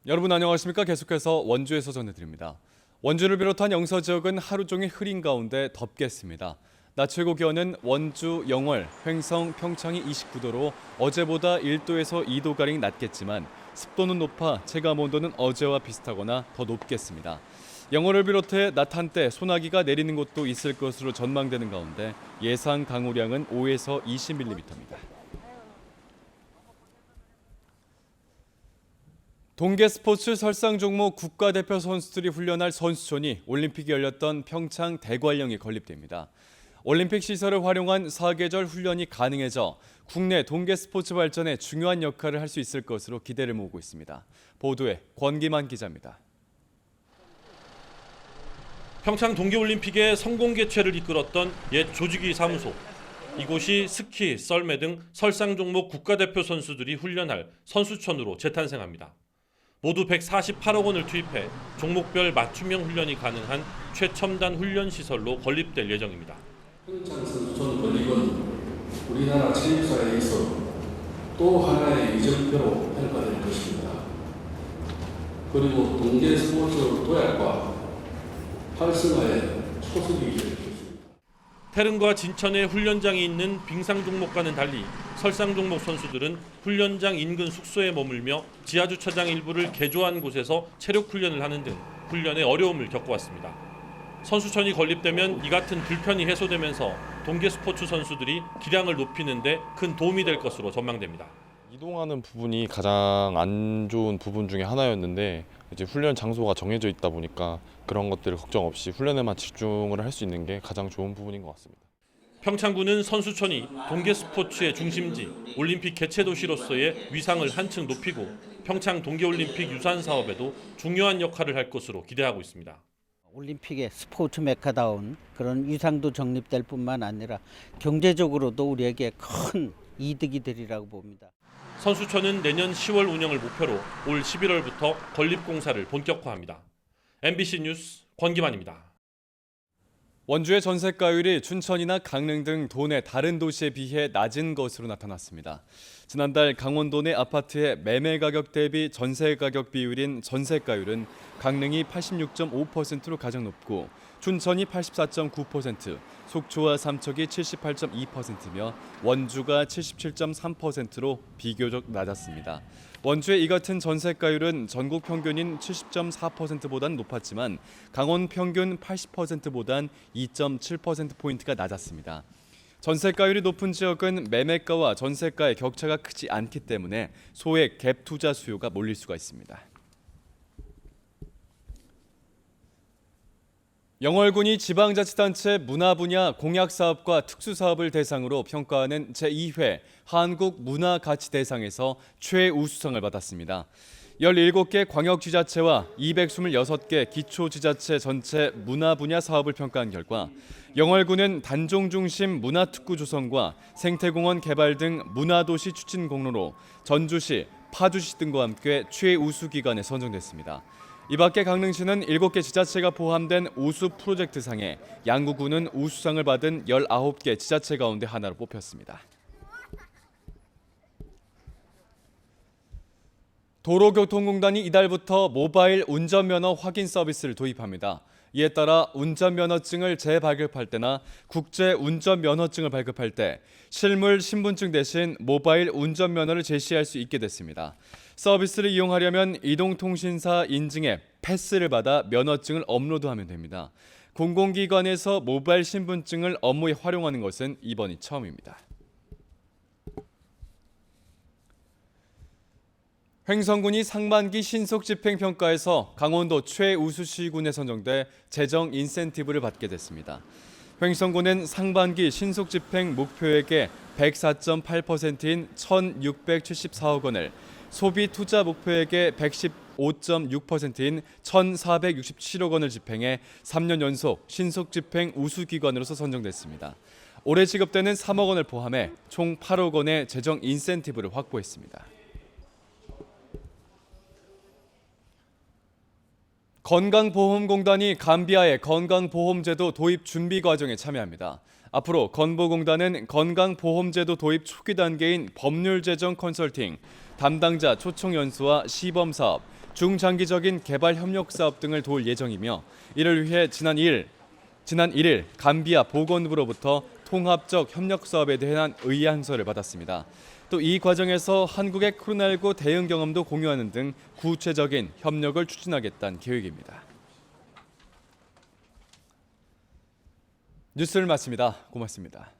여러분 안녕하십니까? 계속해서 원주에서 전해드립니다. 원주를 비롯한 영서 지역은 하루 종일 흐린 가운데 덥겠습니다. 낮 최고 기온은 원주, 영월, 횡성, 평창이 29도로 어제보다 1도에서 2도가량 낮겠지만 습도는 높아 체감 온도는 어제와 비슷하거나 더 높겠습니다. 영월을 비롯해 낮 한때 소나기가 내리는 곳도 있을 것으로 전망되는 가운데 예상 강우량은 5에서 20mm입니다. 동계 스포츠 설상 종목 국가대표 선수들이 훈련할 선수촌이 올림픽이 열렸던 평창 대관령에 건립됩니다. 올림픽 시설을 활용한 사계절 훈련이 가능해져 국내 동계 스포츠 발전에 중요한 역할을 할 수 있을 것으로 기대를 모으고 있습니다. 보도에 권기만 기자입니다. 평창 동계올림픽의 성공 개최를 이끌었던 옛 조직위 사무소. 이곳이 스키, 썰매 등 설상 종목 국가대표 선수들이 훈련할 선수촌으로 재탄생합니다. 모두 148억 원을 투입해 종목별 맞춤형 훈련이 가능한 최첨단 훈련 시설로 건립될 예정입니다. 평창 선수촌 건립은 우리나라 체육사에 있어 또 하나의 이정표로 평가될 것입니다. 그리고 동계 스포츠 도약과 활성화의 초석이 될 것입니다. 태릉과 진천에 훈련장이 있는 빙상 종목과는 달리 설상 종목 선수들은 훈련장 인근 숙소에 머물며 지하주차장 일부를 개조한 곳에서 체력 훈련을 하는 등 훈련에 어려움을 겪어왔습니다. 선수촌이 건립되면 이 같은 불편이 해소되면서 동계 스포츠 선수들이 기량을 높이는 데 큰 도움이 될 것으로 전망됩니다. 이동하는 부분이 가장 안 좋은 부분 중에 하나였는데 이제 훈련 장소가 정해져 있다 보니까 그런 것들을 걱정 없이 훈련에만 집중을 할 수 있는 게 가장 좋은 부분인 것 같습니다. 평창군은 선수촌이 동계 스포츠의 중심지, 올림픽 개최 도시로서의 위상을 한층 높이고 평창 동계올림픽 유산 사업에도 중요한 역할을 할 것으로 기대하고 있습니다. 올림픽의 스포츠 메카다운 그런 위상도 정립될 뿐만 아니라 경제적으로도 우리에게 큰 이득이 되리라고 봅니다. 선수촌은 내년 10월 운영을 목표로 올 11월부터 건립 공사를 본격화합니다. MBC 뉴스 권기만입니다. 원주의 전세가율이 춘천이나 강릉 등 도내 다른 도시에 비해 낮은 것으로 나타났습니다. 지난달 강원도 내 아파트의 매매 가격 대비 전세 가격 비율인 전세가율은 강릉이 86.5%로 가장 높고 춘천이 84.9%, 속초와 삼척이 78.2%며 원주가 77.3%로 비교적 낮았습니다. 원주의 이 같은 전세가율은 전국 평균인 70.4%보단 높았지만 강원 평균 80%보단 2.7%포인트가 낮았습니다. 전세가율이 높은 지역은 매매가와 전세가의 격차가 크지 않기 때문에 소액 갭 투자 수요가 몰릴 수가 있습니다. 영월군이 지방자치단체 문화 분야 공약사업과 특수사업을 대상으로 평가하는 제2회 한국문화가치대상에서 최우수상을 받았습니다. 17개 광역지자체와 226개 기초지자체 전체 문화 분야 사업을 평가한 결과 영월군은 단종 중심 문화특구 조성과 생태공원 개발 등 문화도시 추진 공로로 전주시, 파주시 등과 함께 최우수 기관에 선정됐습니다. 이 밖에 강릉시는 7개 지자체가 포함된 우수 프로젝트상에 양구군은 우수상을 받은 19개 지자체 가운데 하나로 뽑혔습니다. 도로교통공단이 이달부터 모바일 운전면허 확인 서비스를 도입합니다. 이에 따라 운전면허증을 재발급할 때나 국제운전면허증을 발급할 때 실물 신분증 대신 모바일 운전면허를 제시할 수 있게 됐습니다. 서비스를 이용하려면 이동통신사 인증 앱 패스를 받아 면허증을 업로드하면 됩니다. 공공기관에서 모바일 신분증을 업무에 활용하는 것은 이번이 처음입니다. 횡성군이 상반기 신속집행평가에서 강원도 최우수시군에 선정돼 재정 인센티브를 받게 됐습니다. 횡성군은 상반기 신속집행 목표액의 104.8%인 1,674억 원을 소비 투자 목표액의 115.6%인 1,467억 원을 집행해 3년 연속 신속집행 우수기관으로서 선정됐습니다. 올해 지급되는 3억 원을 포함해 총 8억 원의 재정 인센티브를 확보했습니다. 건강보험공단이 감비아의 건강보험제도 도입 준비 과정에 참여합니다. 앞으로 건보공단은 건강보험제도 도입 초기 단계인 법률 제정 컨설팅, 담당자 초청 연수와 시범 사업, 중장기적인 개발 협력 사업 등을 도울 예정이며 이를 위해 지난 1일 감비아 보건부로부터 통합적 협력 사업에 대한 의향서를 받았습니다. 또 이 과정에서 한국의 코로나19 대응 경험도 공유하는 등 구체적인 협력을 추진하겠다는 계획입니다. 뉴스를 마칩니다. 고맙습니다.